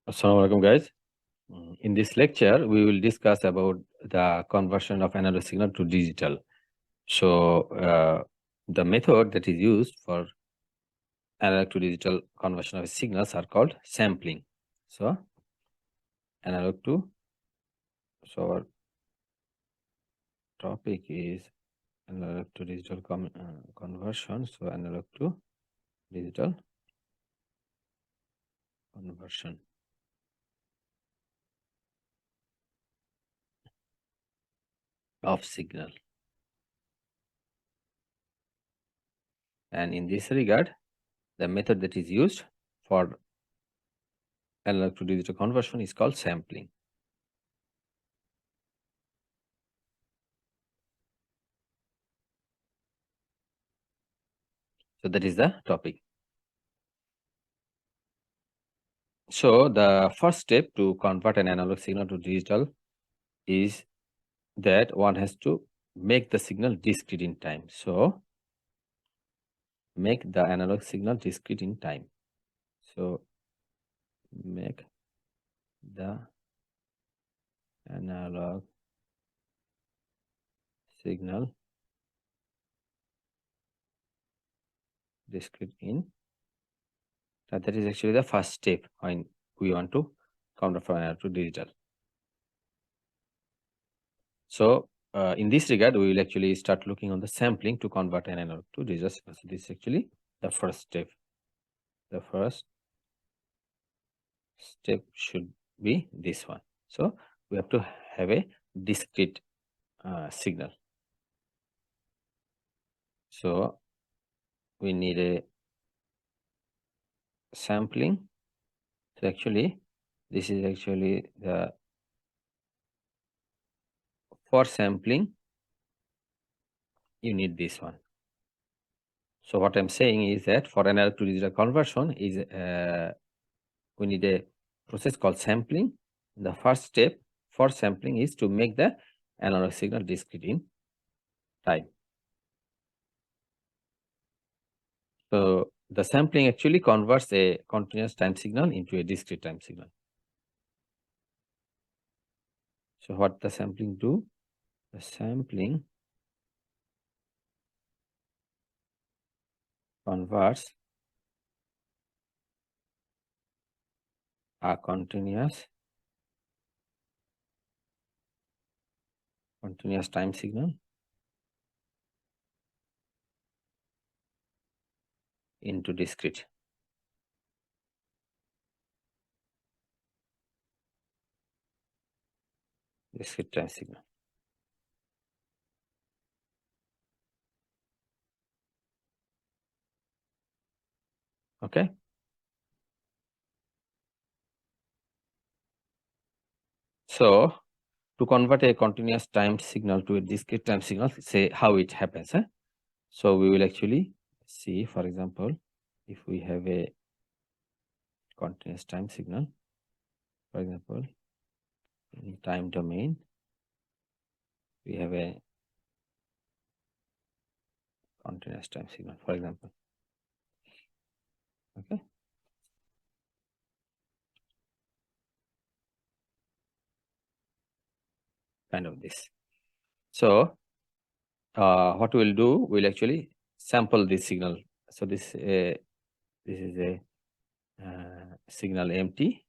Assalamualaikum guys. In this lecture, we will discuss about the conversion of analog signal to digital. So the method that is used for analog to digital conversion of signals are called sampling. So analog to, so our topic is analog to digital conversion. So analog to digital conversion of signal. And in this regard, the method that is used for analog to digital conversion is called sampling. So that is the topic. So the first step to convert an analog signal to digital is that one has to make the signal discrete in time. So make the analog signal discrete in time. So make the analog signal discrete in time. That is actually the first step when we want to convert from analog to digital. So in this regard, we will actually start looking on the sampling to convert an analog to digital signal. So this is actually the first step. The first step should be this one. So we have to have a discrete signal. So we need a sampling. So actually, this is actually the for sampling, you need this one. So what I'm saying is that for analog to digital conversion is we need a process called sampling. The first step for sampling is to make the analog signal discrete in time. So the sampling actually converts a continuous time signal into a discrete time signal. So what the sampling do? The sampling converts a continuous time signal into discrete time signal. Okay. So to convert a continuous time signal to a discrete time signal, say how it happens. So we will actually see, for example, if we have a continuous time signal, for example, in time domain, we have a continuous time signal, for example. Okay. Kind of this. So what we'll do, we'll actually sample this signal. So this is a signal empty.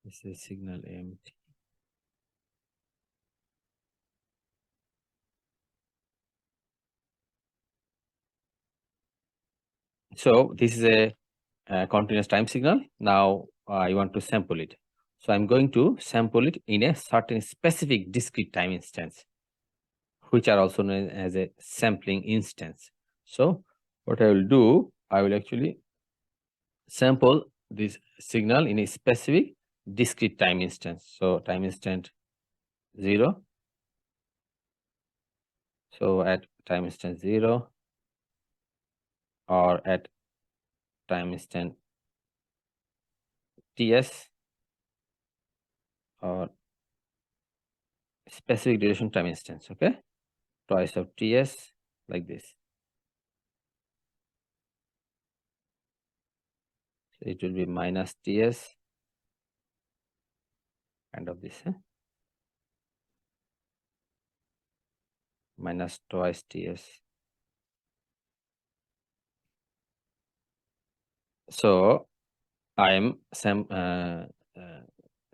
This is signal empty. So this is a continuous time signal. Now I want to sample it. So I'm going to sample it in a certain specific discrete time instance, which are also known as a sampling instance. So what I will do, I will actually sample this signal in a specific discrete time instance. So time instant 0. So at time instant 0 or at time instant ts or specific duration time instance. Okay, twice of ts like this. So it will be minus TS kind of this, minus twice TS. So I am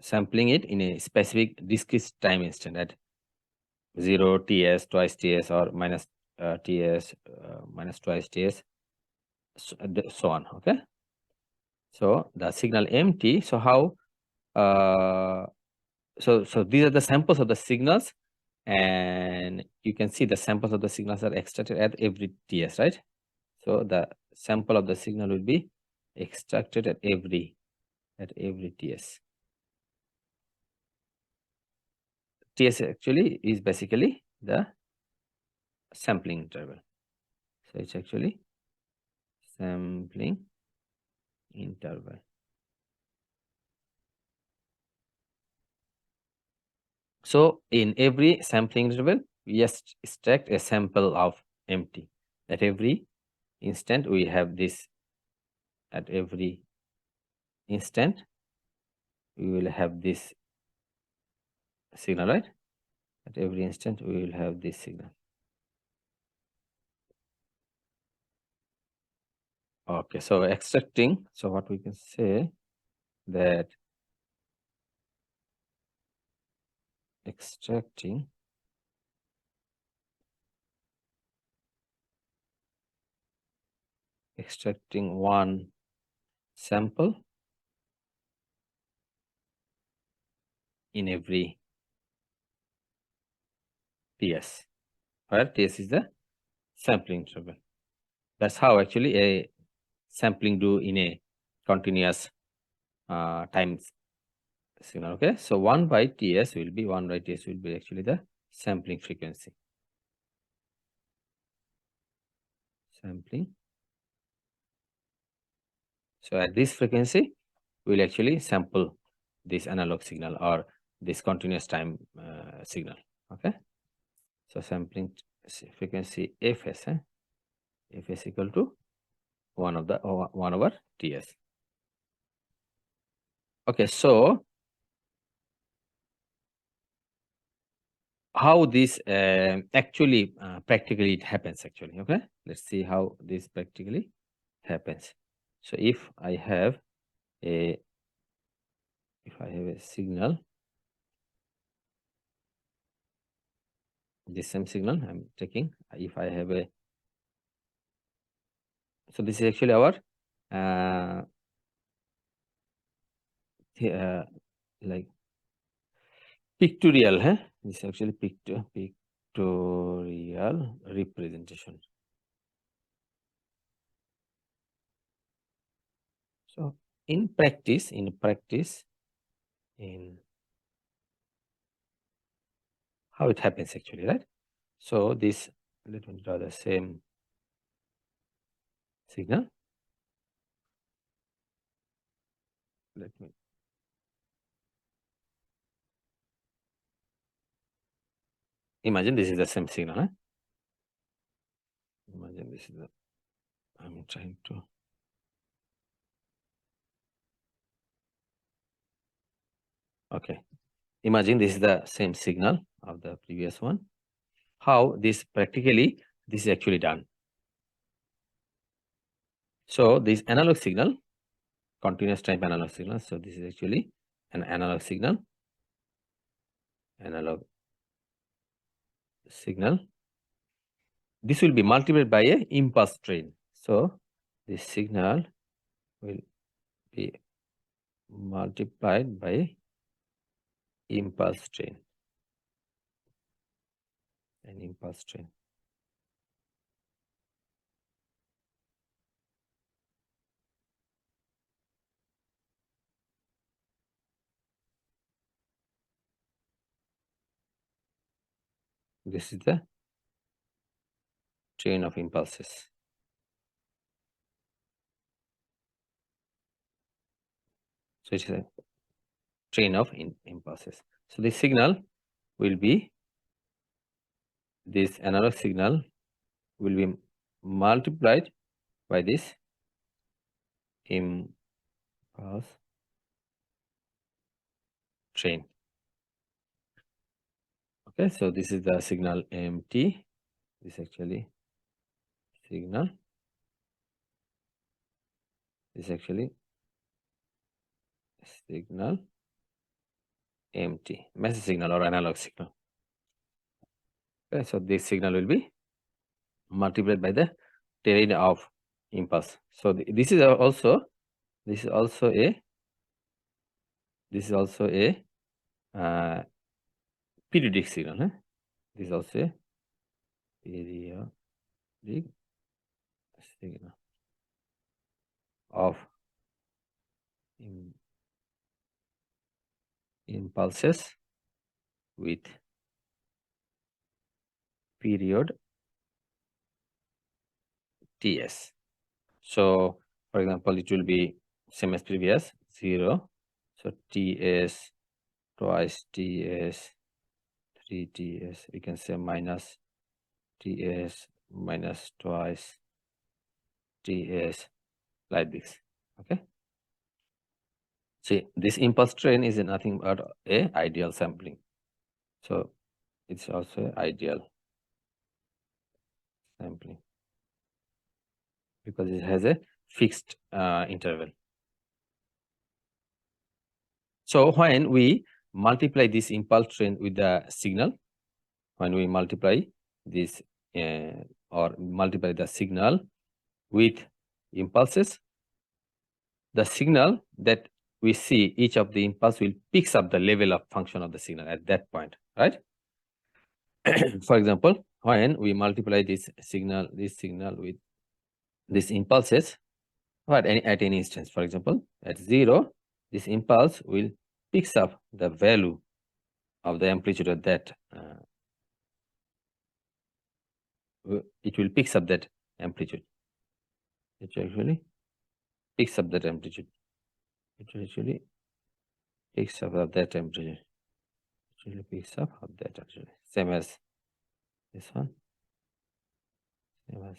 sampling it in a specific discrete time instant at 0 TS, twice TS, or minus TS, minus twice TS, so on. Okay. So the signal MT. So how? So these are the samples of the signals, and you can see the samples of the signals are extracted at every TS, right? So the sample of the signal will be extracted at every TS. TS actually is basically the sampling interval. So it's actually sampling interval. So in every sampling interval, we extract a sample of MT. At every instant, we have this. At every instant, we will have this signal, right? At every instant, we will have this signal. Okay, so extracting. So what we can say that extracting one sample in every TS, where TS is the sampling interval. That's how actually a sampling do in a continuous time signal. Okay, so 1 by TS will be actually the sampling frequency. Sampling. So at this frequency, we'll actually sample this analog signal or this continuous time signal. Okay, so sampling frequency Fs, Fs equal to 1 over TS. Okay, so how this actually practically it happens actually. Okay, let's see how this practically happens. So if I have a signal, this same signal I'm taking, if I have a, so this is actually our like pictorial, this is actually pictorial representation. So in practice, in how it happens actually, right? So this, let me draw the same signal. Let me imagine this is the same signal. Imagine this is the, I'm trying to, okay. Imagine this is the same signal of the previous one. How this practically, this is actually done. So this analog signal, continuous time analog signal. So this is actually an analog signal. Analog signal. This will be multiplied by a impulse train. So this signal will be multiplied by impulse train. An impulse train. This is the train of impulses. So it's a train of impulses. So this signal will be, this analog signal will be multiplied by this impulse impulse train. Okay, so this is the signal MT. This actually signal. This actually signal MT, message signal or analog signal. Okay, so this signal will be multiplied by the terrain of impulse. So this is also a periodic signal. This is also a periodic signal of impulses with period Ts. So for example, it will be same as previous 0. So Ts, twice Ts, 3 Ts. We can say minus Ts, minus twice Ts, like this. Okay. See, this impulse train is nothing but a ideal sampling. So it's also ideal sampling because it has a fixed interval. So when we multiply this impulse train with the signal, when we multiply this or multiply the signal with impulses, the signal that we see, each of the impulse will picks up the level of function of the signal at that point, right? For example, when we multiply this signal with these impulses at any instance, for example, at 0, this impulse will picks up the value of the amplitude of that. It will picks up that amplitude. It actually picks up that amplitude. It actually picks up of that amplitude. It actually picks up of that amplitude. Same as this one. Same as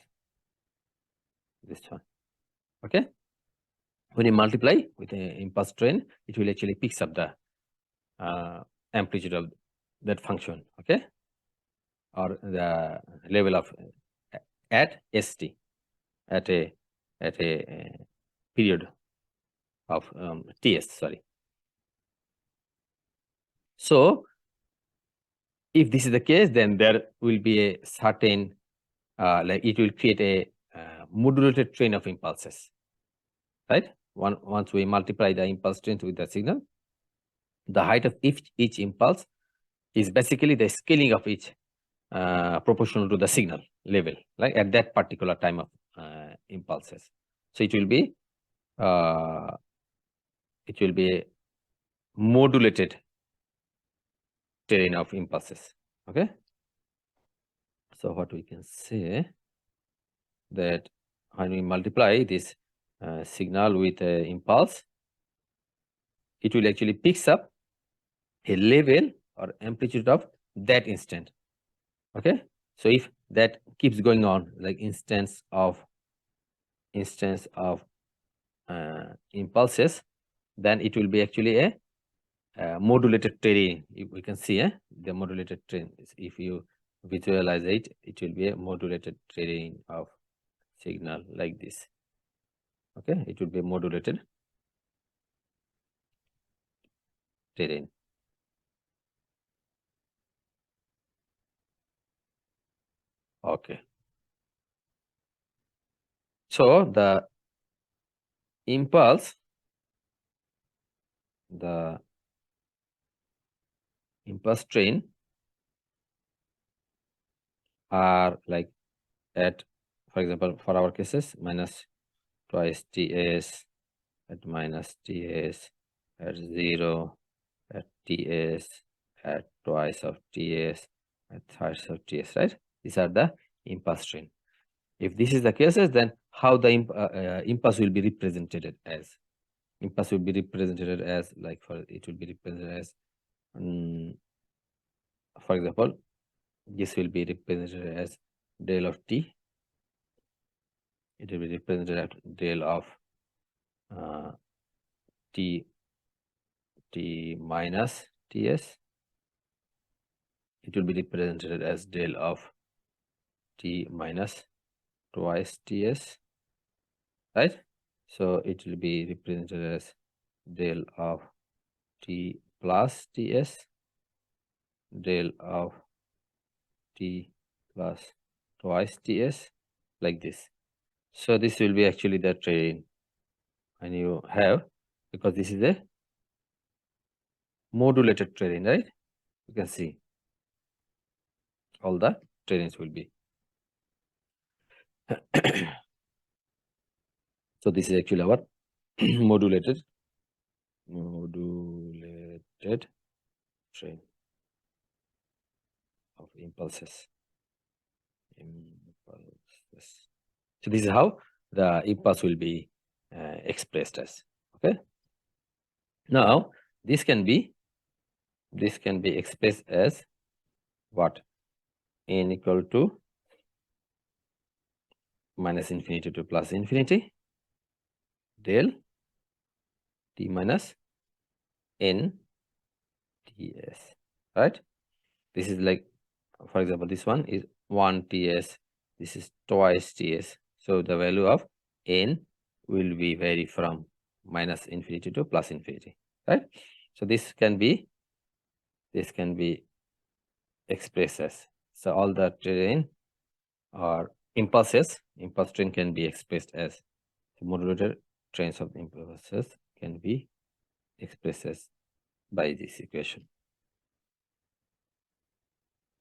this one. Okay. When you multiply with an impulse train, it will actually picks up the amplitude of that function. Okay. Or the level of at st at a period of ts. Sorry. So if this is the case, then there will be a certain like it will create a modulated train of impulses, right? Once we multiply the impulse train with the signal, the height of each impulse is basically the scaling of each proportional to the signal level, like at that particular time of impulses. So it will be a modulated terrain of impulses. Okay. So what we can say that when we multiply this signal with impulse, it will actually picks up a level or amplitude of that instant. Okay. So if that keeps going on, like instance of impulses, then it will be actually a modulated terrain. We can see the modulated terrain. If you visualize it, it will be a modulated terrain of signal like this. Okay, it will be a modulated terrain. Okay. So the impulse train are like at, for example, for our cases, minus twice ts, at minus ts, at 0, at ts, at twice of ts, at thrice of ts, right? These are the impulse train. If this is the cases, then how the impulse will be represented as? Impulse will be represented as, like, it will be represented as, for example, this will be represented as del of t. It will be represented as del of t minus ts, it will be represented as del of t minus twice ts, right? So it will be represented as del of t plus ts, del of t plus twice ts, like this. So this will be actually the terrain, and you have, because this is a modulated terrain, right? You can see all the terrains will be. So this is actually our modulated train of impulses. So this is how the impulse will be expressed as. Okay. Now this can be expressed as what? N equal to minus infinity to plus infinity del t minus n ts, right? This is like, for example, this one is 1 ts, this is twice ts. So the value of n will be vary from minus infinity to plus infinity, right? So this can be expressed as, so all the terrain or impulse train can be expressed as, the modulated trains of impulses can be expressed as by this equation.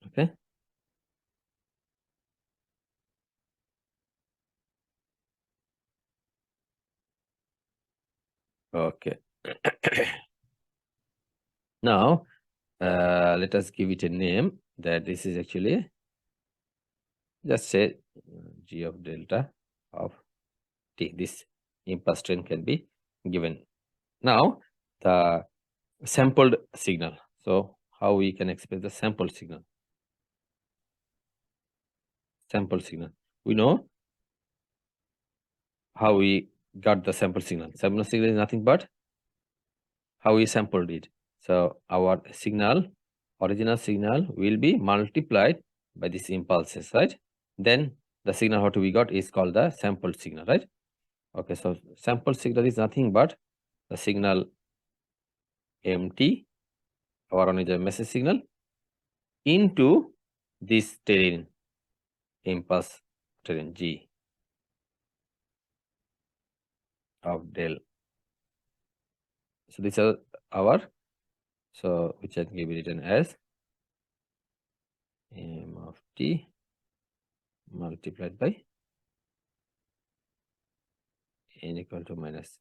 Okay. Okay. Now let us give it a name, that this is actually, just say g of delta of t. This impulse train can be given. Now the sampled signal. So how we can express the sample signal? Sample signal. We know how we got the sample signal. Sample signal is nothing but how we sampled it. So our signal, original signal, will be multiplied by these impulses, right? Then the signal what we got is called the sample signal, right? Okay, so sample signal is nothing but the signal mt, our one is a message signal, into this terrain, impulse terrain g of del. So these are our, so which can be written as m of t multiplied by n equal to minus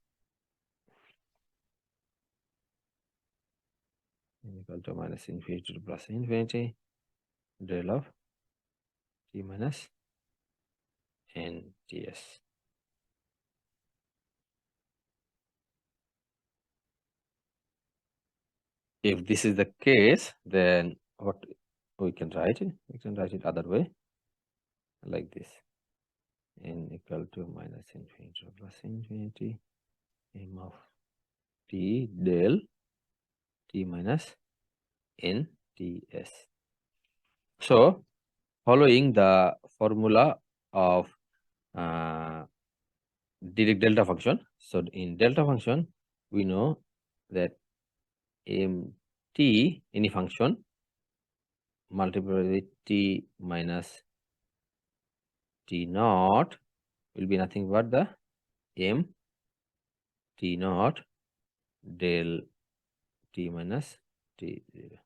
n equal to minus infinity to plus infinity del of t minus n ts. If this is the case, then what we can write it? We can write it other way, like this: n equal to minus infinity to plus infinity m of t del t minus n ts. So following the formula of Dirac delta function. So in delta function, we know that mt, any function, multiplied with t minus t naught, will be nothing but the m t naught del t minus t zero.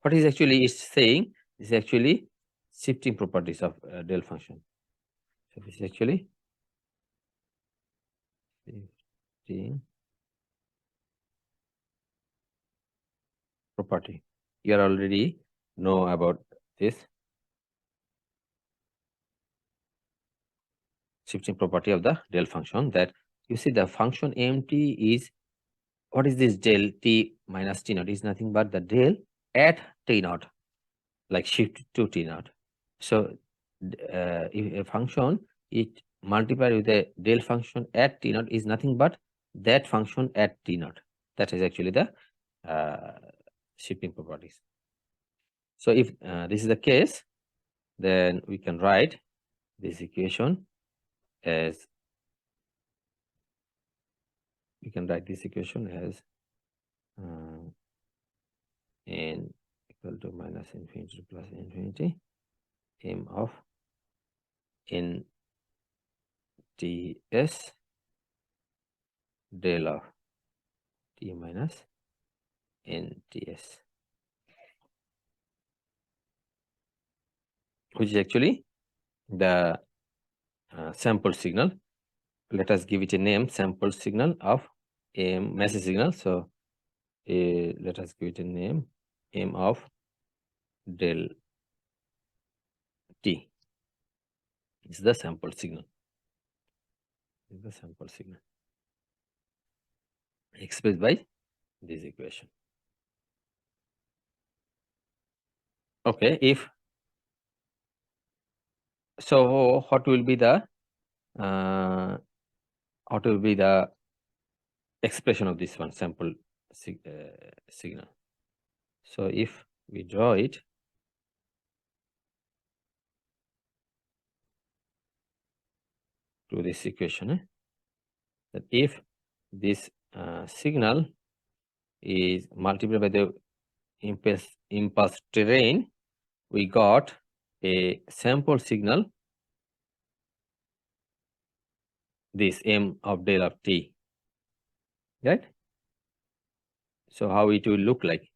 What is actually is saying is actually shifting properties of del function. So this is actually shifting property. You already know about this shifting property of the del function, that you see the function mt is, what is this del t minus t naught? Is nothing but the del at t naught, like shift to t naught. So if a function it multiplied with a del function at t naught is nothing but that function at t naught. That is actually the shifting properties. So if this is the case, then we can write this equation as n equal to minus infinity to plus infinity m of n ts del of t minus n ts, which is actually the sample signal. Let us give it a name, sample signal of m message signal. So let us give it a name, m of del t is the sample signal. Expressed by this equation. Okay, if so, what will be the expression of this one, sample signal? So if we draw it, to this equation, that if this signal is multiplied by the impulse terrain, we got a sample signal, this m of del of t, right? So how it will look like?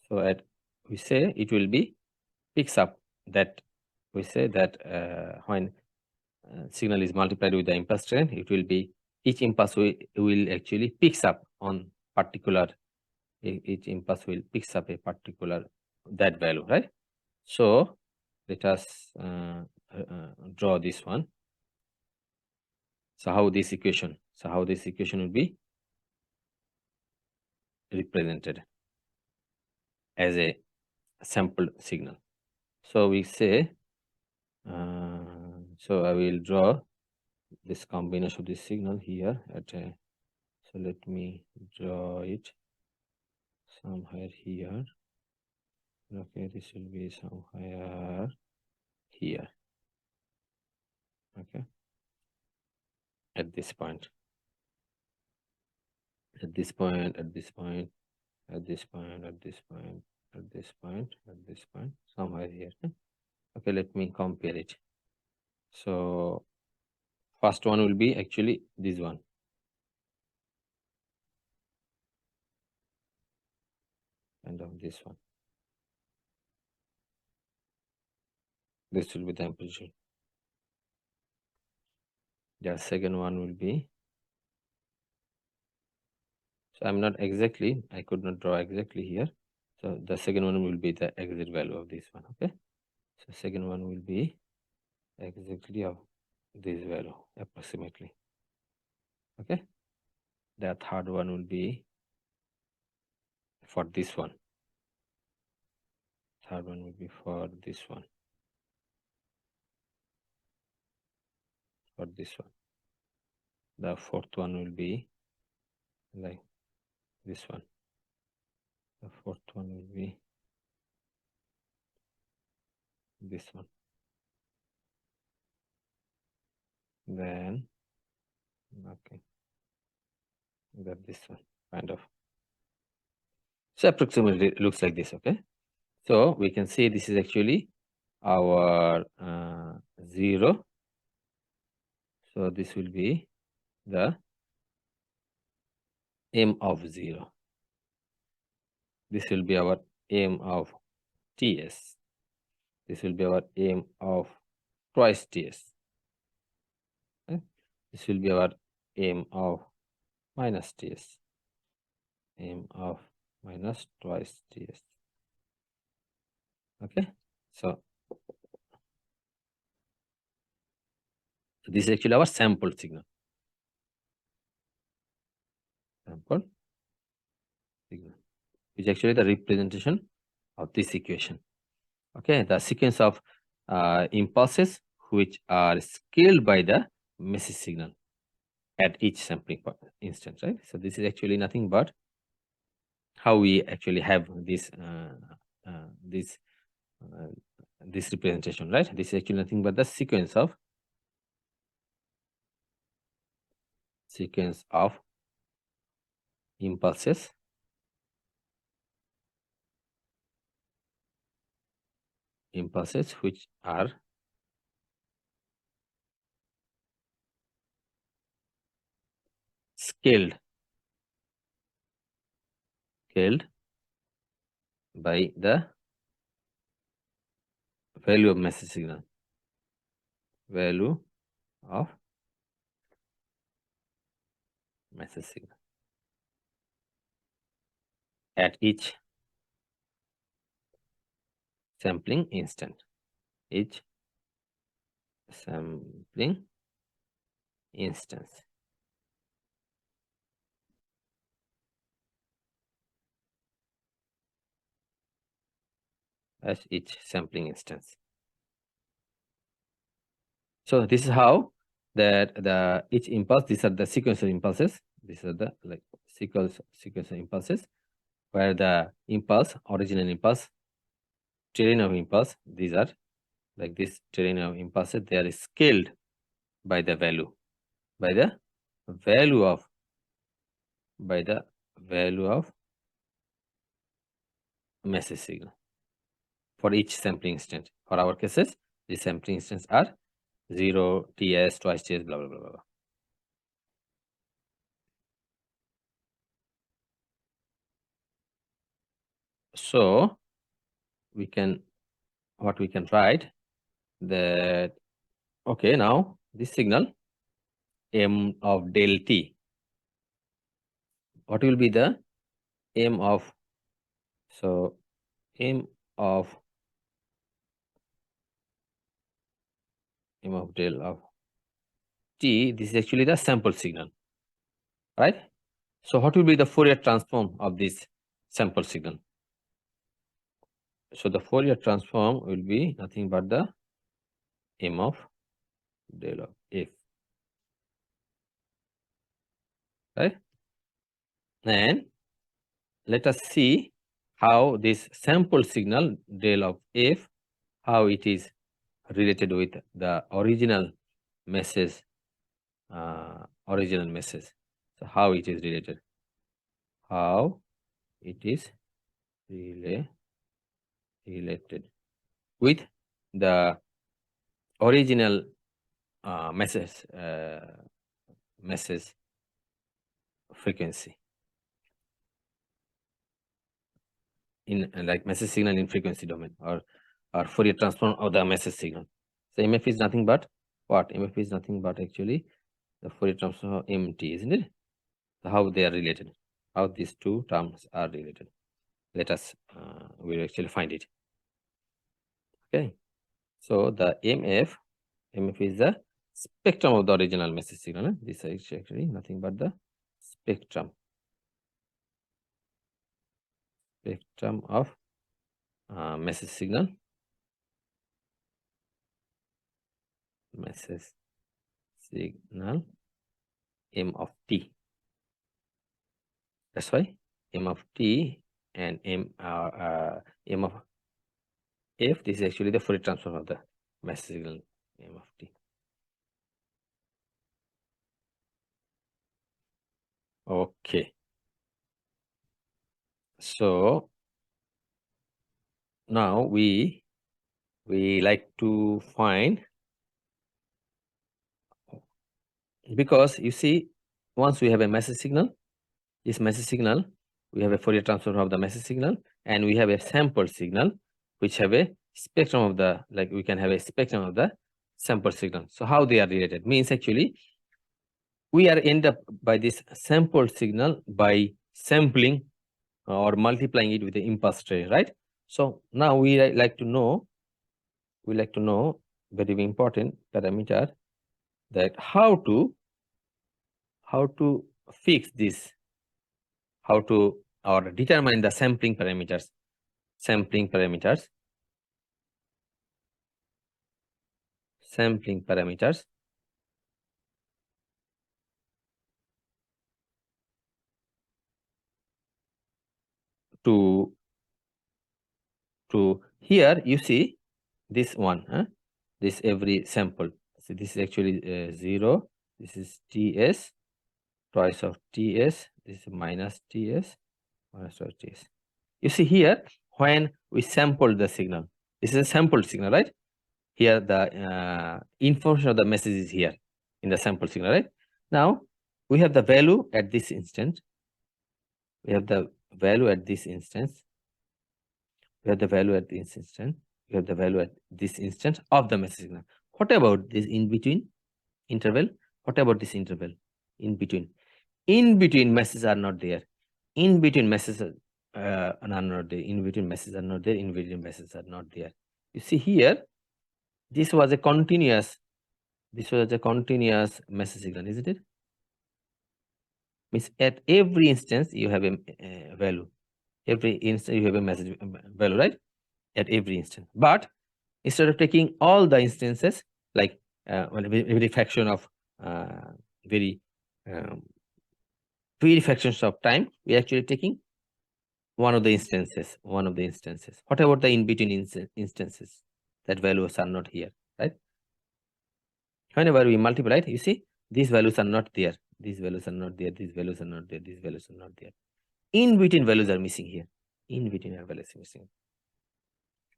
So we say it will be picks up that, we say that when signal is multiplied with the impulse terrain, it will be, each impulse will actually picks up on particular, each impulse will picks up a particular that value, right? So let us draw this one. So how this equation will be represented as a sample signal. So we say, so I will draw this combination of this signal here at a, so let me draw it somewhere here. Okay, this will be somewhere here. Okay, at this point, at this point, at this point, at this point, at this point, at this point, at this point, somewhere here. Okay, let me compare it. So first one will be actually this one, and of this one. This will be the amplitude. The second one will be, so I'm not exactly, I could not draw exactly here. So the second one will be the exit value of this one. Okay, so second one will be exactly of this value approximately. Okay, the third one will be for this one. Third one will be for this one. For this one. The fourth one will be like this one. The fourth one will be this one. Then, okay, that this one, kind of. So approximately it looks like this. Okay, so we can see this is actually our 0. So this will be the m of 0. This will be our m of ts. This will be our m of twice ts. Okay? This will be our m of minus ts. M of minus twice ts. Okay, so this is actually our sample signal. Sample signal, which is actually the representation of this equation. Okay, the sequence of impulses which are scaled by the message signal. at each sampling instance, right? So this is actually nothing but how we actually have this this this representation, right? This is actually nothing but the sequence of impulses which are scaled by the value of message signal, value of message signal at each sampling instant, each sampling instance. As each sampling instance. So this is how that the each impulse, these are the sequential impulses. These are the like sequential impulses, where the impulse, original impulse, terrain of impulse, these are like this terrain of impulses, they are scaled by the value, by the value of message signal for each sampling instant. For our cases, the sampling instants are 0, TS, twice TS, blah, blah, blah, blah. So we can, what we can write that, okay, now this signal m of del t, what will be the m of, so m of del of t, this is actually the sample signal, right? So what will be the Fourier transform of this sample signal? So the Fourier transform will be nothing but the m of del of f, right? And let us see how this sample signal del of f, how it is related with the original message, So how it is related? How it is related with the original message frequency in like message signal in frequency domain, or Fourier transform of the message signal. So MF is nothing but what? MF is nothing but actually the Fourier transform of MT, isn't it? So how they are related? How these two terms are related? Let us we'll actually find it. Okay. So the MF is the spectrum of the original message signal. This is actually nothing but the spectrum of message signal, m of t. That's why m of t and m of f, this is actually the Fourier transform of the message signal m of t. Okay. So now we like to find, because you see, once we have a message signal, this message signal, we have a Fourier transform of the message signal, and we have a sample signal which have a spectrum of the, like we can have a spectrum of the sample signal. So how they are related means actually we are end up by this sample signal by sampling or multiplying it with the impulse train, right? So now we like to know very important parameter, that how to fix this, how to or determine the sampling parameters to here you see this one, this every sample. So this is actually 0. This is TS, twice of TS. This is minus TS, minus of TS. You see here, when we sample the signal, this is a sampled signal, right? Here the information of the message is here in the sample signal, right? Now we have the value at this instant. We have the value at this instance. We have the value at this instant. We have the value at this instant of the message signal. What about this in between interval? What about this interval in between? In between messages are not there. In between messages are not there. In between messages are not there. In between messages are not there. You see here, this was a continuous. This was a continuous message signal, isn't it? Means at every instance you have a value. Every instant you have a message value, right? At every instance. But instead of taking all the instances, like every fraction of very fractions of time, we are actually taking one of the instances. What about the in-between instances? That values are not here, right? Whenever we multiply it, you see, these values are not there. These values are not there. These values are not there. These values are not there. In-between values are missing here. In-between values are missing.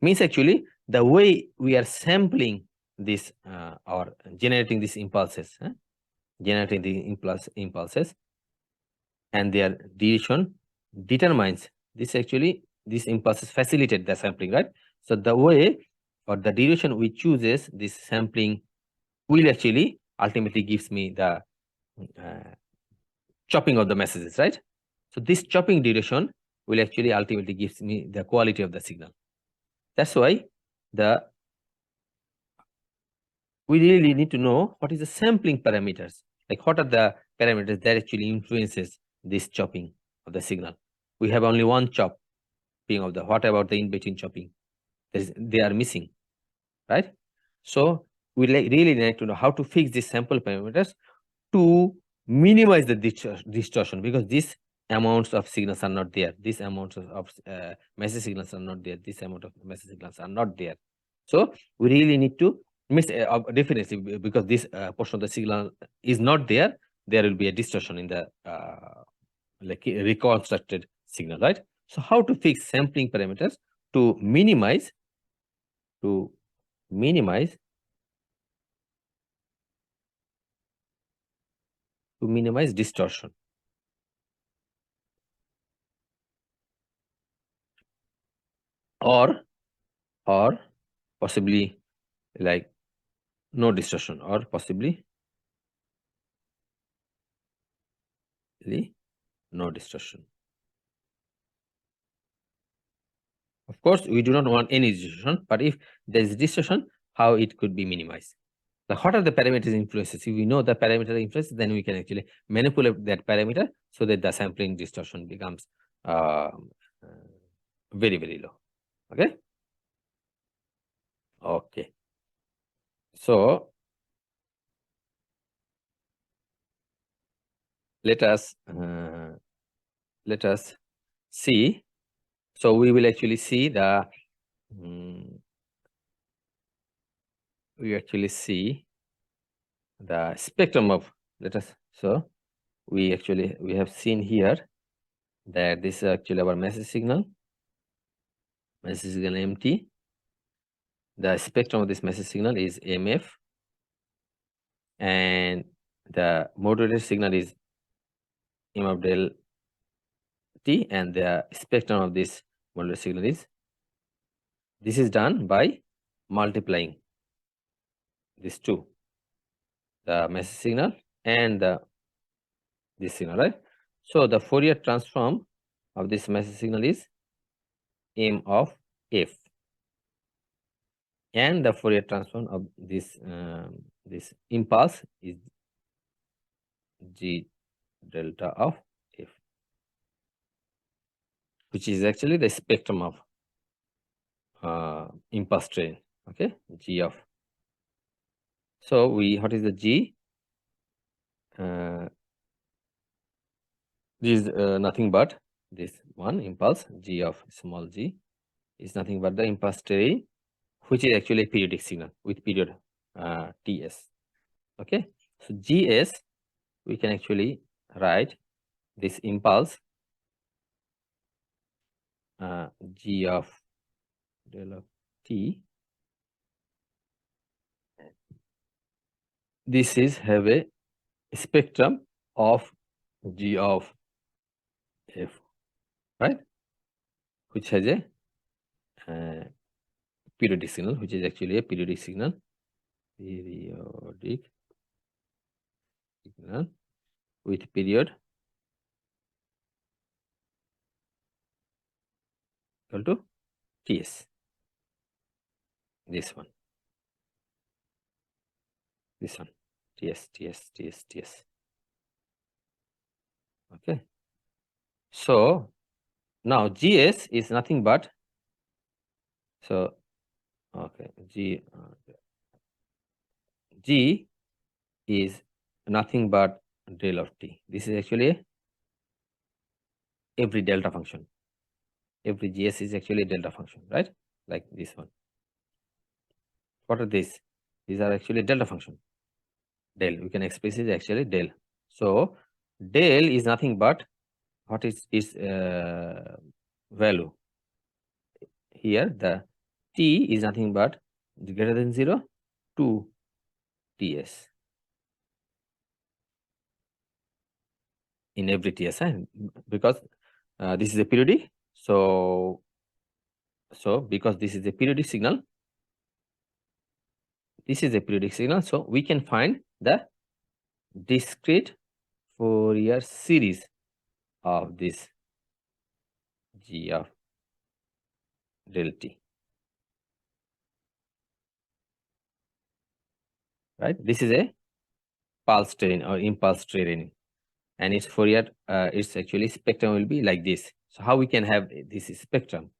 Means actually, the way we are sampling this or generating these impulses, generating the impulses, and their duration determines this. Actually, these impulses facilitate the sampling, right? So the way or the duration we chooses this sampling will actually ultimately gives me the chopping of the messages, right? So this chopping duration will actually ultimately gives me the quality of the signal. That's why we really need to know what is the sampling parameters. Like what are the parameters that actually influences this chopping of the signal? We have only one chopping of the. What about the in-between chopping? They are missing, right? So we really need to know how to fix these sample parameters to minimize the distortion, because these amounts of signals are not there. These amounts of message signals are not there. This amount of message signals are not there. So we really need to definitely, because this portion of the signal is not there, there will be a distortion in the like reconstructed signal, right? So how to fix sampling parameters to minimize distortion. Or possibly like no distortion, or possibly no distortion. Of course, we do not want any distortion, but if there is distortion, how it could be minimized? So what are the parameters influences? If we know the parameter influences, then we can actually manipulate that parameter so that the sampling distortion becomes very, very low. Okay. Okay. So let us see. So we will actually see the spectrum of, so we have seen here that this is actually our message signal MT. The spectrum of this message signal is MF, and the modulated signal is M of del T, and the spectrum of this modulated signal is, this is done by multiplying these two, the message signal and this signal, right? So the Fourier transform of this message signal is M of F, and the Fourier transform of this this impulse is G delta of F, which is actually the spectrum of impulse train. Okay, G of. So what is the G? This is nothing but this one impulse g of small g is nothing but the impulse train, which is actually a periodic signal with period ts. Okay, so gs, we can actually write this impulse g of del of t. This is have a spectrum of g of f, right, which has a periodic signal, which is actually a periodic signal, periodic signal with period equal to ts. This one, ts, ts, ts, ts. Okay, so now gs is nothing but, so okay, g is nothing but del of t. This is actually every delta function. Every gs is actually a delta function, right? Like this one. What are these? These are actually delta function. Del, we can express it actually del. So del is nothing but, what is its value? Here the t is nothing but greater than 0 to ts in every ts, because this is a periodic. So because this is a periodic signal, so we can find the discrete Fourier series of this g of del t, right? This is a pulse train or impulse train, and its Fourier, its actually spectrum will be like this. So how we can have this spectrum?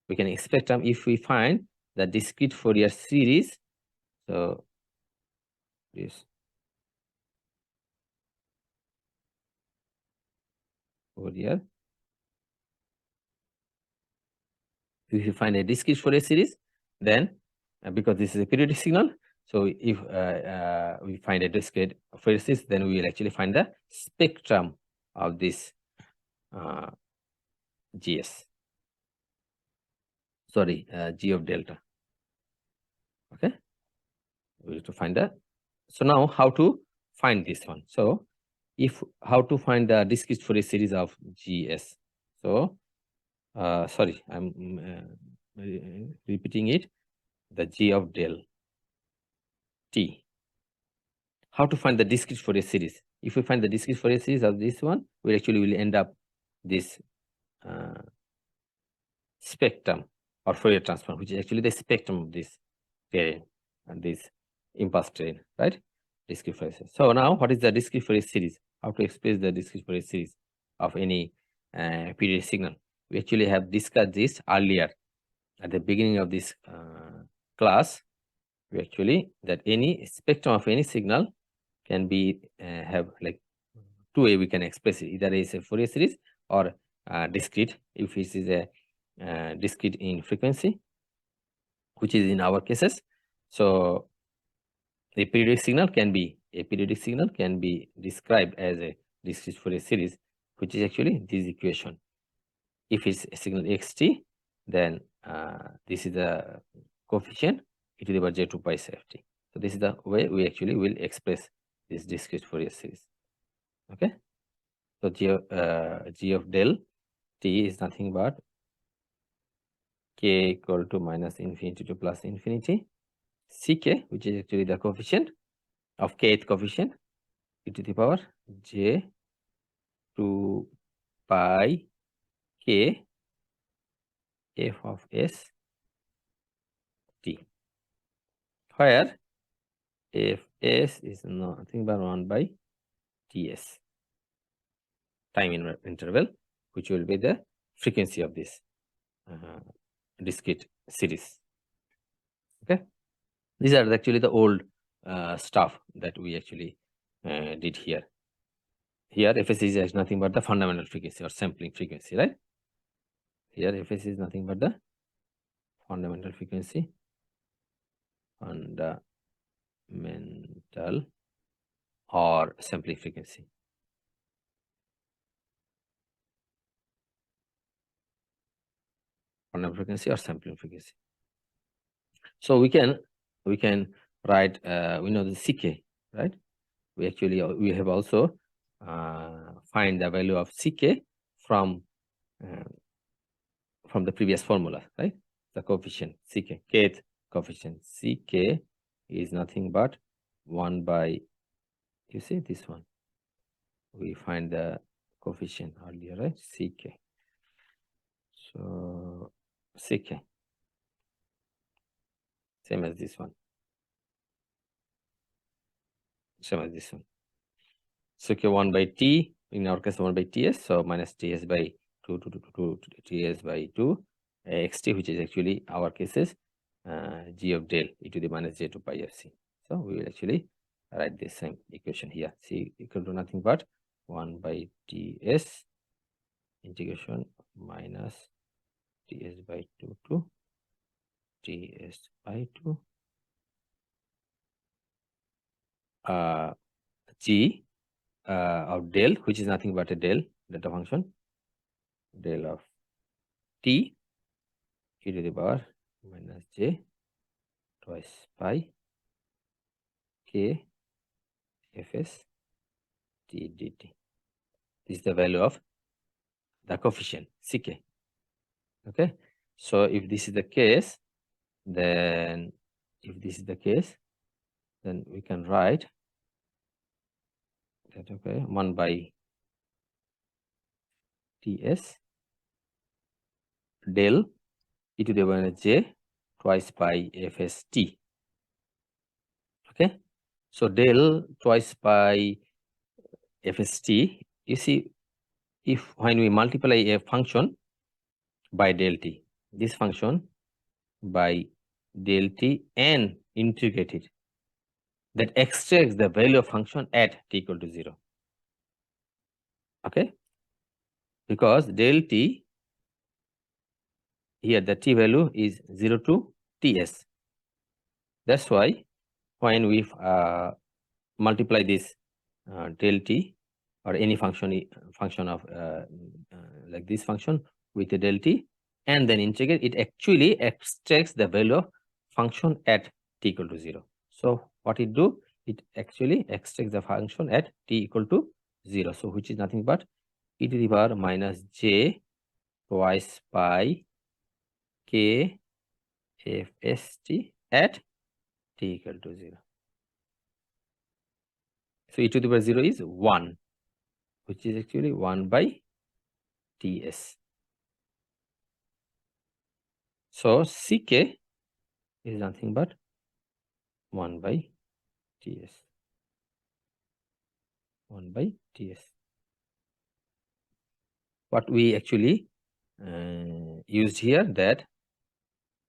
We can spectrum if we find the discrete Fourier series. So this Fourier, if you find a discrete Fourier series, then because this is a periodic signal, so if we find a discrete Fourier series, then we will actually find the spectrum of this gs, sorry, g of delta. Okay, we have to find that. So now how to find this one? So if how to find the discrete Fourier series of gs? So sorry, I'm repeating it, the g of del t. How to find the discrete Fourier series? If we find the discrete Fourier series of this one, we actually will end up this spectrum or Fourier transform, which is actually the spectrum of this terrain and this impulse train, right? Discrete Fourier series. So now, what is the discrete Fourier series? How to express the discrete Fourier series of any periodic signal? We actually have discussed this earlier at the beginning of this class. We actually that any spectrum of any signal can be have like two way we can express it. Either is a Fourier series or discrete. If it is a discrete in frequency, which is in our cases. So a periodic signal can be described as a discrete Fourier series, which is actually this equation. If it's a signal xt, then this is the coefficient e to the power j2 pi ft. So this is the way we actually will express this discrete Fourier series. Okay, so g of del t is nothing but k equal to minus infinity to plus infinity ck, which is actually the coefficient of kth coefficient e to the power j2 pi k f of s t, where fs is nothing but 1 by ts, time interval, which will be the frequency of this discrete series. Okay, these are actually the old stuff that we actually did here. here FSC is nothing but the fundamental frequency or sampling frequency, right? Here FSC is nothing but the fundamental frequency, fundamental or sampling frequency. Fundamental frequency or sampling frequency. So we can write, we know the CK, right? We have also find the value of CK from the previous formula, right? The coefficient CK, kth coefficient CK is nothing but 1 by, you see this one, we find the coefficient earlier, right? CK. So CK, same as this one, same as this one. So K 1 by T, in our case 1 by Ts, so minus Ts by 2 Ts by 2 xt, which is actually our cases g of del e to the minus j to pi of c. So we will actually write the same equation here. C equal to nothing but 1 by Ts integration minus Ts by 2 to Ts by 2 g of del, which is nothing but a delta function, del of t e to the power minus j twice pi k fs t dt. This is the value of the coefficient ck. Okay, so if this is the case, then we can write that, okay, 1 by ts del e to the power minus j twice pi fst. Okay, so del twice pi fst, you see, if when we multiply a function by del t, this function by del t and integrate it, that extracts the value of function at t equal to 0. Okay, because del t here, the t value is 0 to ts. That's why when we multiply this del t or any function of like this function with a del t and then integrate, it actually extracts the value of function at t equal to 0. So what it do, it actually extracts the function at t equal to 0. So which is nothing but e to the power minus j twice pi k fst at t equal to 0. So e to the power 0 is 1, which is actually 1 by ts. So ck is nothing but 1 by ts. 1 by ts. What we actually used here, that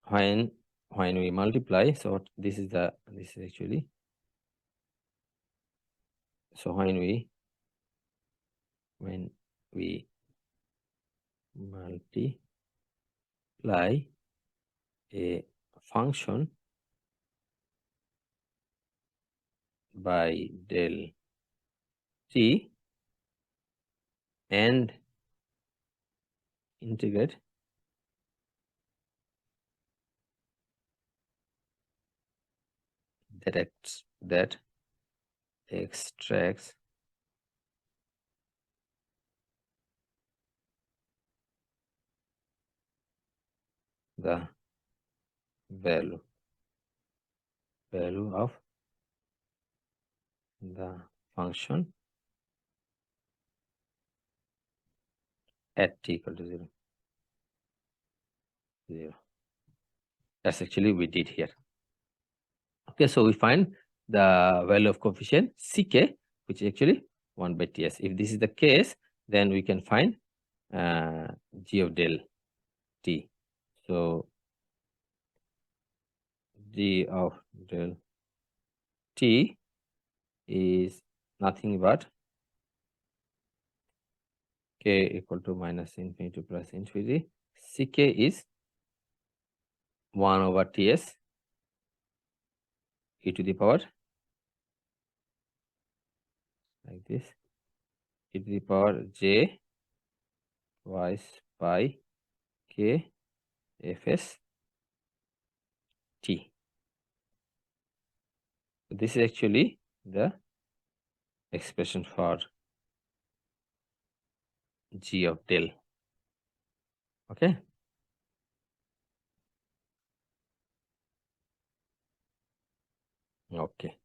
when we multiply, so this is actually, so when we multiply a function by del t and integrate, that extracts the value of the function at t equal to 0. That's actually we did here. Okay, so we find the value of coefficient ck, which is actually 1 by ts. If this is the case, then we can find g of del t. So g of del t is nothing but k equal to minus infinity to plus infinity. Ck is 1 over ts e to the power like this, e to the power j twice pi k fs t. So this is actually the expression for g of del. Okay. Okay.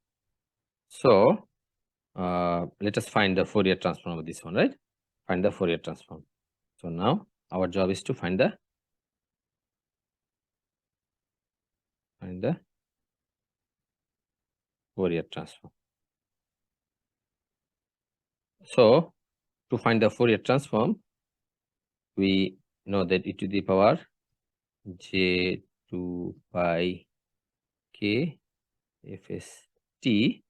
So let us find the Fourier transform of this one, right? Find the Fourier transform. So now our job is to find the Fourier transform. So to find the Fourier transform, we know that e to the power j 2 pi k fs t,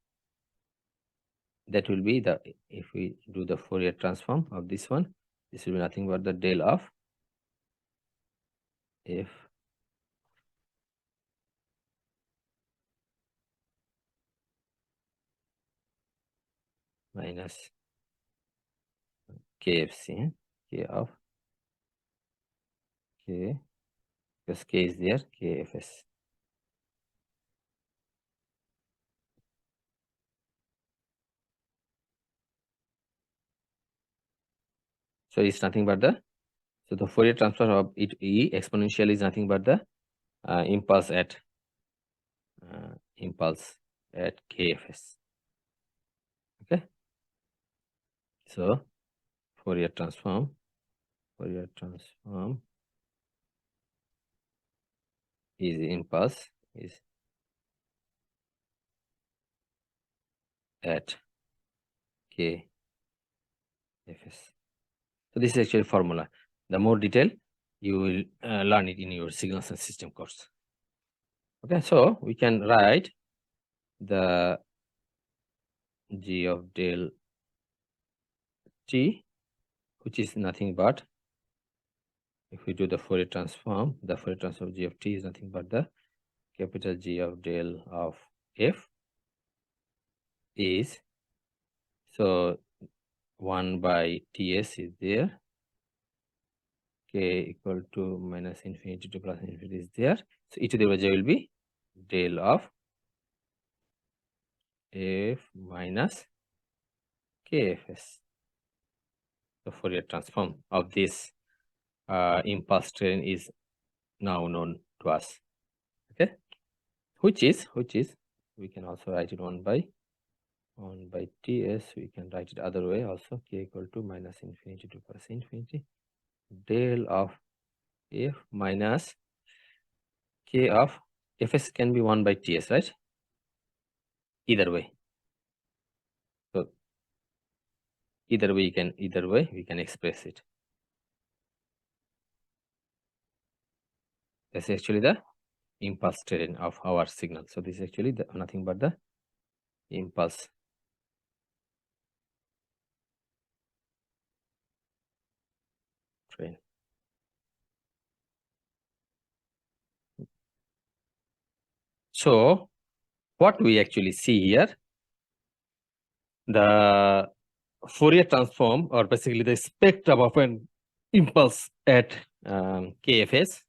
that will be the, if we do the Fourier transform of this one, this will be nothing but the del of f minus kfc, k of k, because k is there, kfs. So it's nothing but the, so the Fourier transform of e exponential is nothing but the impulse at kfs. Okay. So Fourier transform is impulse is at kfs. So this is actually formula. The more detail you will learn it in your signals and system course. Okay, so we can write the g of del t, which is nothing but, if we do the Fourier transform, the Fourier transform of g of t is nothing but the capital G of del of f is, so 1 by ts is there, k equal to minus infinity to plus infinity is there. So e to the power j will be del of f minus kfs. The Fourier transform of this impulse train is now known to us. Okay, which is we can also write it 1 by ts. We can write it other way also, k equal to minus infinity to plus infinity del of f minus k of fs can be 1 by ts, right? Either way. So either way we can express it. That's actually the impulse train of our signal. So this is actually nothing but the impulse train. So what we actually see here, the Fourier transform, or basically the spectrum of an impulse at kfs,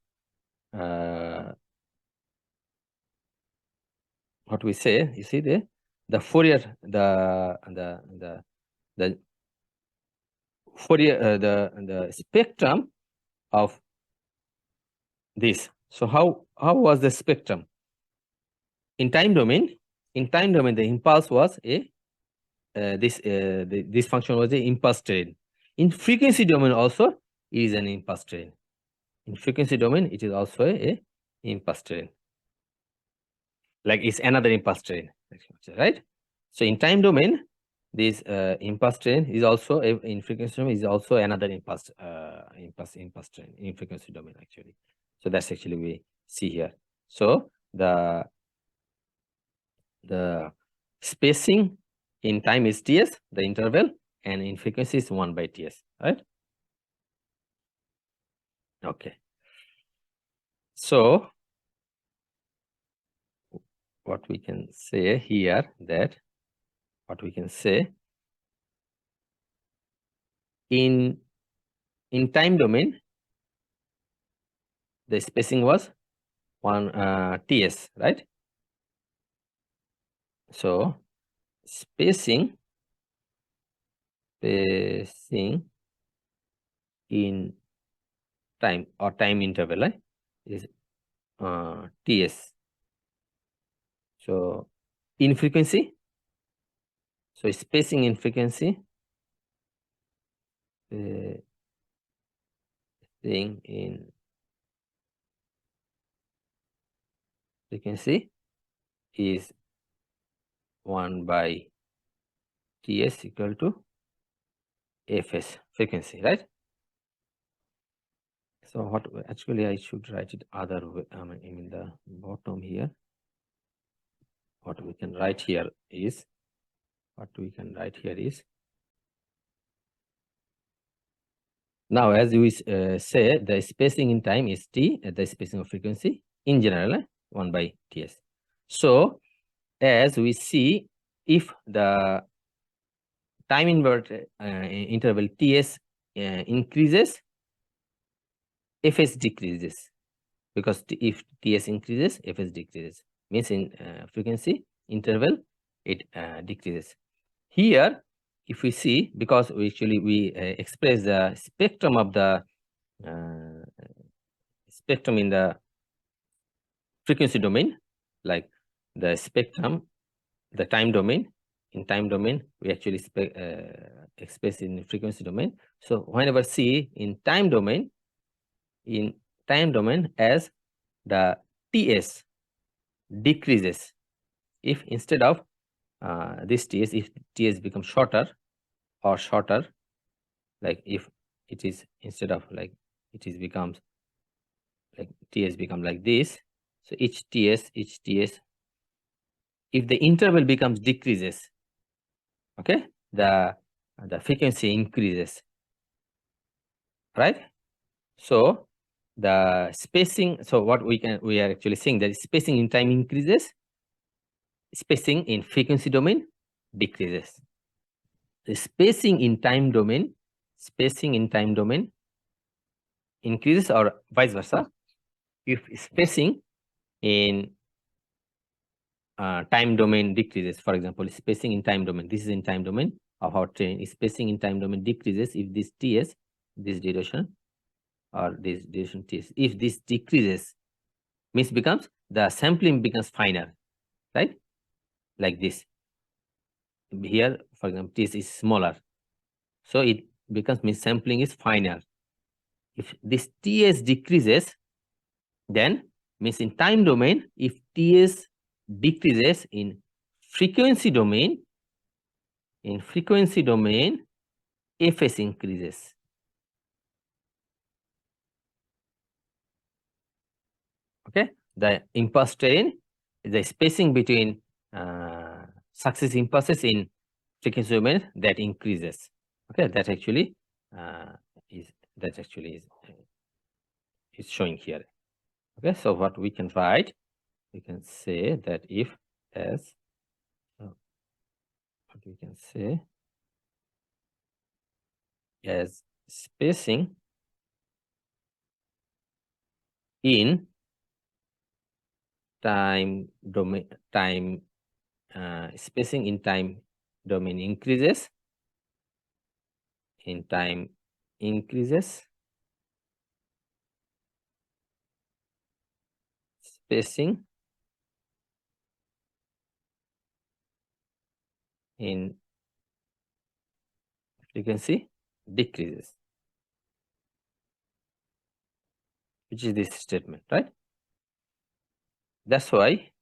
what we say, you see the Fourier, the Fourier, the spectrum of this. So how was the spectrum in time domain? In time domain, the impulse was a this function was a impulse train. In frequency domain also is an impulse train. In frequency domain, it is also a impulse train. Like it's another impulse train, right? So in time domain, this impulse train is also in frequency domain is also another impulse train in frequency domain actually. So that's actually we see here. So the spacing in time is ts, the interval, and in frequency is 1 by ts, right? Okay. So what we can say here that what we can say in time domain, the spacing was 1 ts, right? So spacing in time or time interval, right, is ts. So in frequency, so spacing in frequency, thing in frequency is 1 by ts equal to fs frequency, right? So what actually I should write it other way, I mean in the bottom here. What we can write here is now, as we say, the spacing in time is t, the spacing of frequency in general 1 by ts. So as we see, if the time interval ts increases, fs decreases, because if ts increases, fs decreases, means in frequency interval it decreases. Here, if we see, because we actually express the spectrum of the spectrum in the frequency domain, like the spectrum, the time domain. In time domain, we actually express in frequency domain. So whenever see in time domain, as the ts decreases, if instead of this ts, if ts becomes shorter or shorter, like if it is instead of like it is becomes like ts become like this, so each ts, if the interval becomes decreases, okay, the frequency increases, right? So the spacing, so what we are actually saying that spacing in time increases, spacing in frequency domain decreases. The spacing in time domain increases, or vice versa. If spacing in time domain decreases, for example, spacing in time domain, this is in time domain of our train, spacing in time domain decreases if this ts, this duration, or this duration ts, if this decreases, means becomes the sampling becomes finer, right? Like this. Here, for example, ts is smaller, so it becomes, means sampling is finer. If this ts decreases, then means in time domain, if ts decreases in frequency domain, fs increases. Okay, the impulse train, the spacing between successive impulses in frequency domain, that increases. Okay, that actually is showing here. Okay, so what we can write, we can say that if as what we can say, as spacing in time domain spacing in time domain increases, spacing in frequency decreases, which is this statement, right? That's why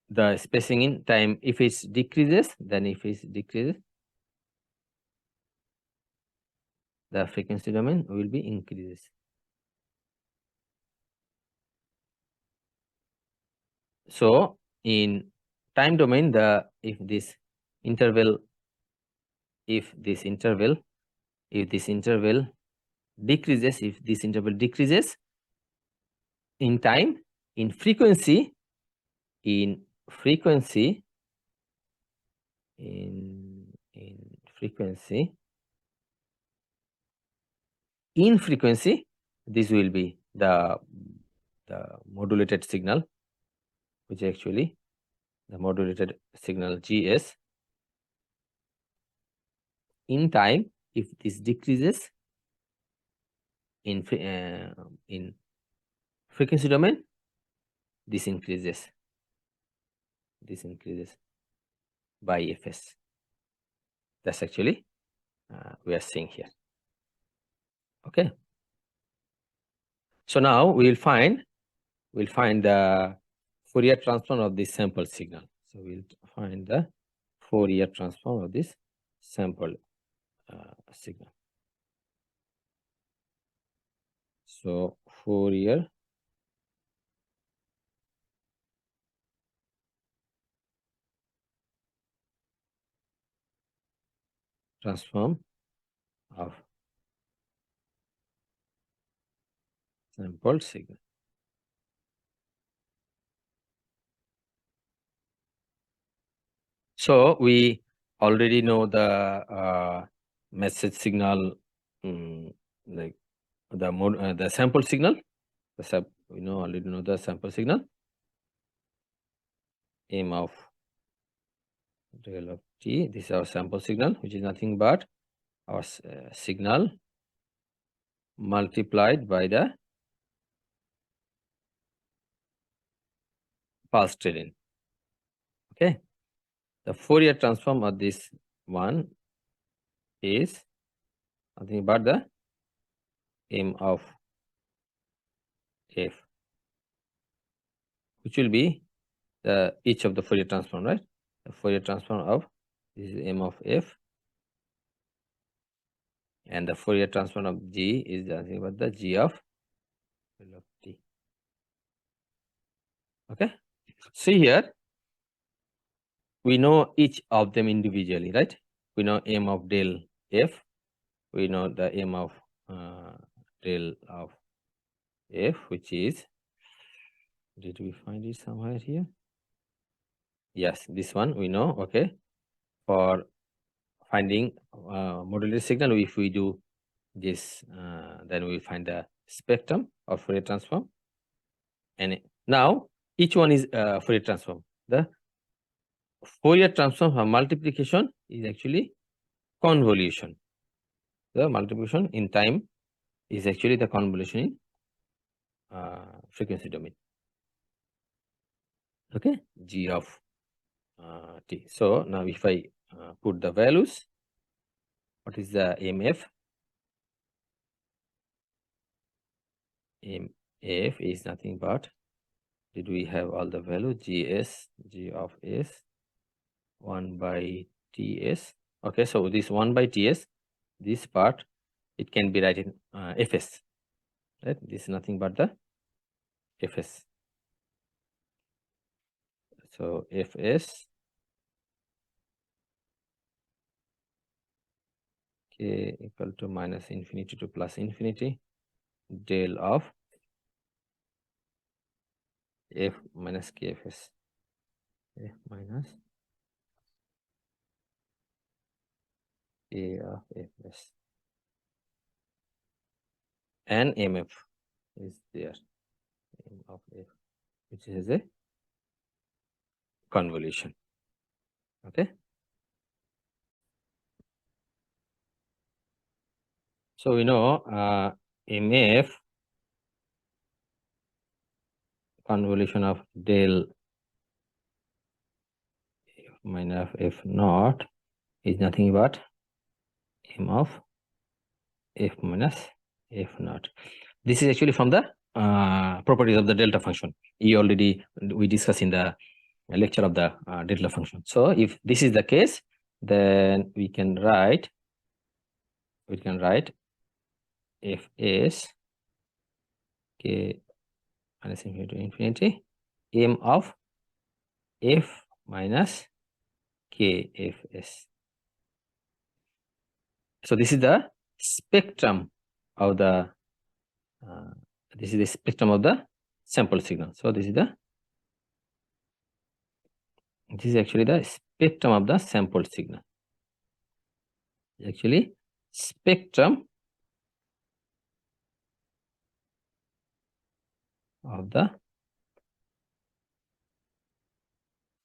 the spacing in time, if it decreases, then the frequency domain will be increases. So in time domain, if this interval if this interval decreases, in time, in frequency, in frequency, this will be the modulated signal, which is actually the modulated signal GS. In time, if this decreases in frequency domain, this increases by Fs. That's actually we are seeing here. Okay. So now we'll find the Fourier transform of this sample signal. So we'll find the Fourier transform of this sample signal. So Fourier transform of sample signal. So we already know the message signal, like the sample signal. We already know the sample signal. M of del of t. This is our sample signal, which is nothing but our signal multiplied by the pulse terrain. Okay. The Fourier transform of this one is nothing but the M of f, which will be the each of the Fourier transform, right? The Fourier transform of this is M of f, and the Fourier transform of G is nothing but the G of t. Okay. See here, we know each of them individually, right? We know M of del f, we know the M of del of f, which is, did we find it somewhere here? Yes, this one we know. Okay. For finding modulated signal, if we do this, then we find the spectrum of Fourier transform. And now each one is Fourier transform. The Fourier transform for multiplication is actually convolution. The multiplication in time is actually the convolution in frequency domain. Okay, G of t. So now if I put the values, what is the MF? MF is nothing but, did we have all the value? GS, G of S, 1 by TS. Okay, so this 1 by TS, this part, it can be written Fs, right? This is nothing but the Fs. So Fs k equal to minus infinity to plus infinity del of f minus kfs, f minus k of fs, and mf is there, m of f, which is a convolution. Okay. So we know MF convolution of del f minus f naught is nothing but M of f minus f naught. This is actually from the properties of the delta function. We discussed in the lecture of the delta function. So if this is the case, then we can write Fs k minus infinity to infinity M of f minus kfs. So this is the spectrum of the this is the spectrum of the sample signal. So this is actually the spectrum of the sample signal. Actually, spectrum of the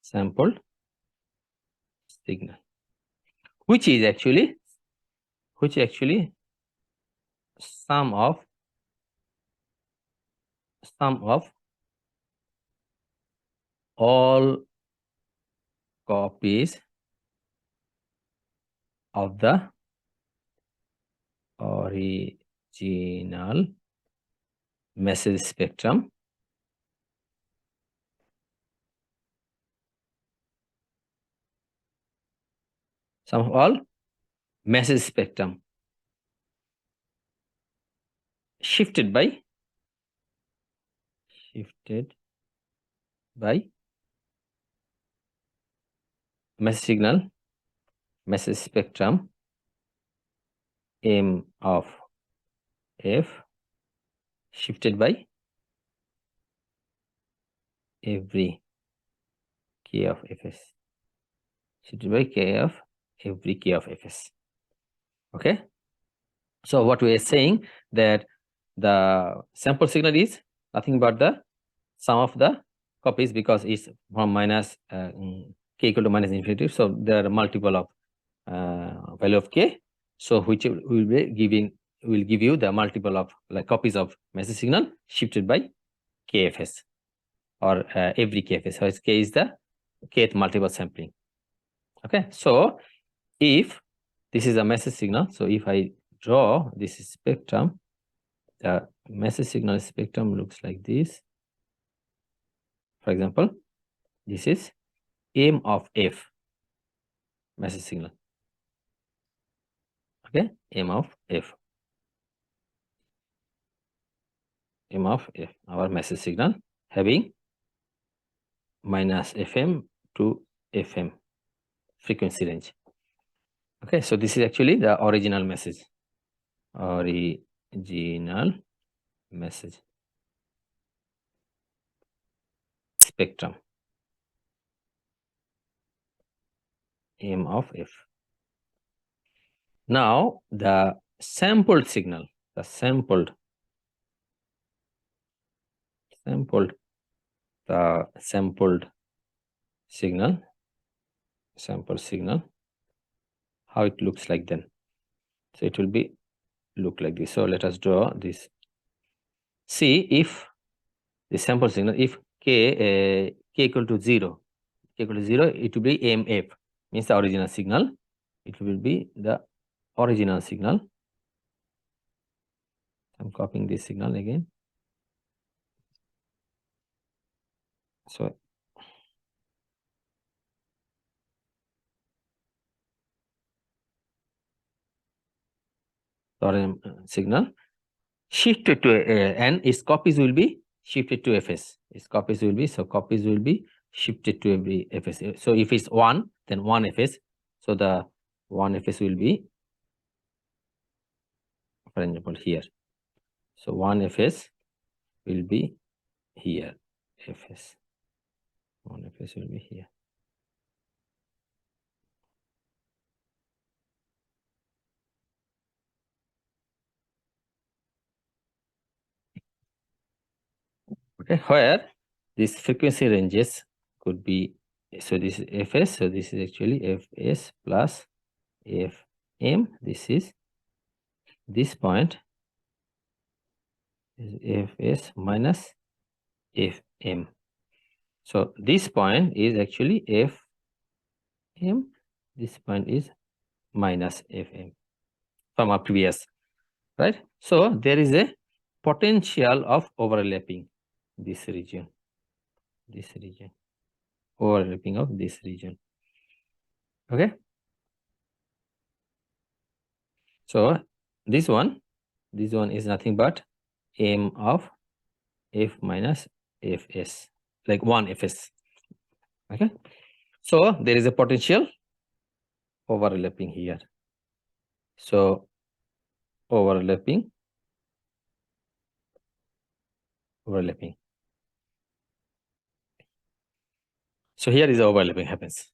sampled signal, which actually sum of all copies of the original message spectrum shifted by message spectrum M of F shifted by every k of Fs, shifted by k of every k of Fs. Okay, so what we are saying that the sample signal is nothing but the sum of the copies, because it's from minus k equal to minus infinity, so there are multiple of value of k, so which will give you the multiple of like copies of message signal shifted by kfs, or every kfs. So k is the kth multiple sampling. Okay, so if this is a message signal, so if I draw this spectrum, the message signal spectrum looks like this. For example, this is M of F message signal. Okay, M of F, our message signal having minus FM to FM frequency range. Okay, so this is actually the original message. Spectrum M of F. Now the sampled signal, sample signal, how it looks like then. So it will be look like this. So let us draw this. See, if the sample signal, if k equal to 0, it will be MF, means the original signal. It will be the original signal. I'm copying this signal again. So signal shifted to and its copies will be shifted to Fs. Its copies will be shifted to every Fs. So if it's 1, then 1 Fs. So the 1 Fs will be, for example, here. So 1 Fs will be here. Fs. 1 Fs will be here. Okay, where these frequency ranges could be, so this is Fs, so this is actually Fs plus Fm. This is this point is Fs minus Fm. So this point is actually Fm, this point is minus Fm from our previous, right? So there is a potential of overlapping this region, overlapping of this region. Okay, so this one is nothing but M of F minus Fs, like 1 Fs. Okay, so there is a potential overlapping here. So overlapping. So here is the overlapping happens.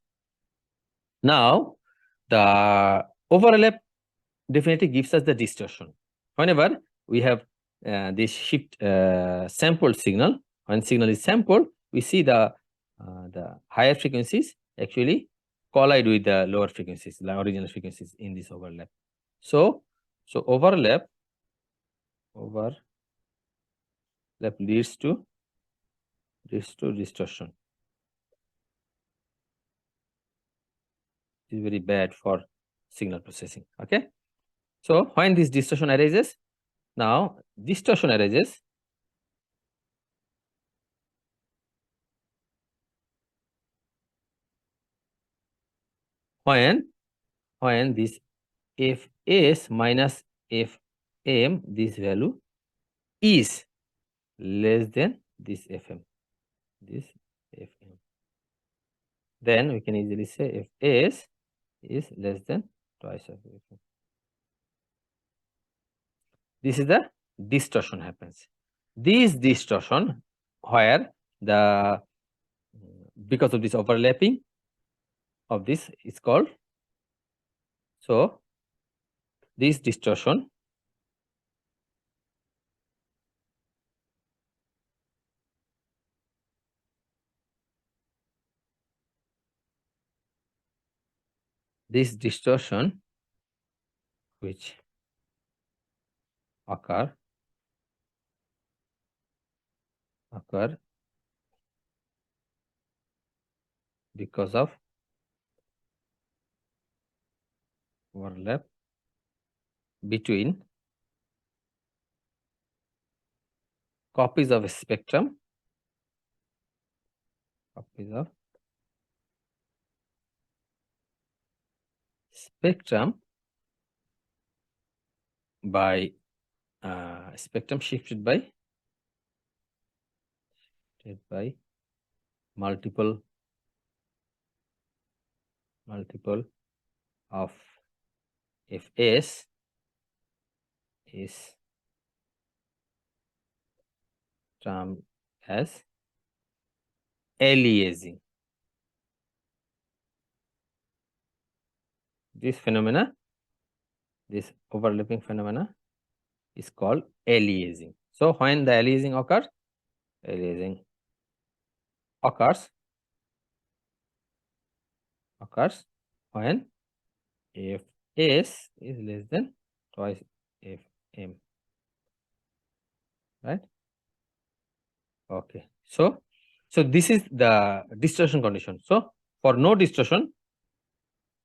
Now the overlap definitely gives us the distortion. Whenever we have this shift sampled signal, when signal is sampled, we see the higher frequencies actually collide with the lower frequencies, the original frequencies in this overlap. So overlap leads to distortion. It is very bad for signal processing. Okay. So when this distortion arises, now distortion arises when this Fs minus Fm, this value is less than this Fm. Then we can easily say Fs is less than twice of Fm. This is the distortion happens. This distortion where the because of this overlapping of this is called, so this distortion which occur because of overlap between copies of a spectrum by spectrum shifted by multiple of Fs is termed as aliasing. This phenomena, this overlapping phenomena is called aliasing. So when the aliasing occurs when Fs is less than twice Fm, right? Okay, so this is the distortion condition. So for no distortion,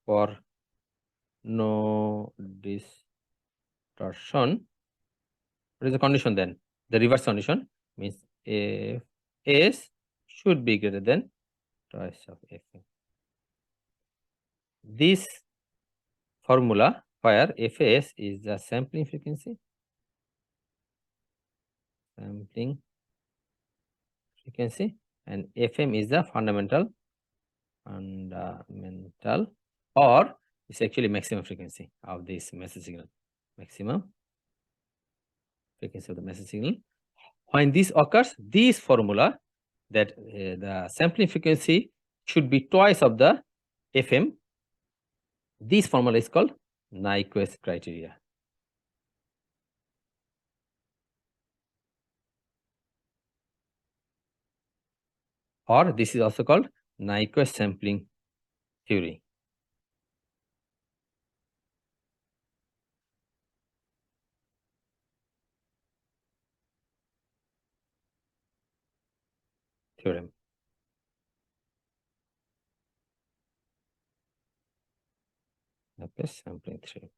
what is the condition then? The reverse condition means Fs should be greater than twice of Fm. This formula where Fs is the sampling frequency, and Fm is the fundamental, or it's actually maximum frequency of this message signal, maximum frequency of the message signal. When this occurs, this formula that the sampling frequency should be twice of the Fm, this formula is called Nyquist criteria. Or this is also called Nyquist sampling theorem. Nyquist sampling theorem.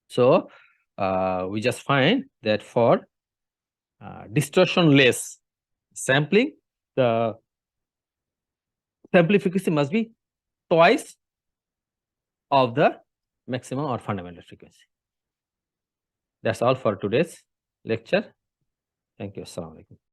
So we just find that for distortion-less sampling, the sampling frequency must be twice of the maximum or fundamental frequency. That's all for today's lecture. Thank you. Assalamu alaikum.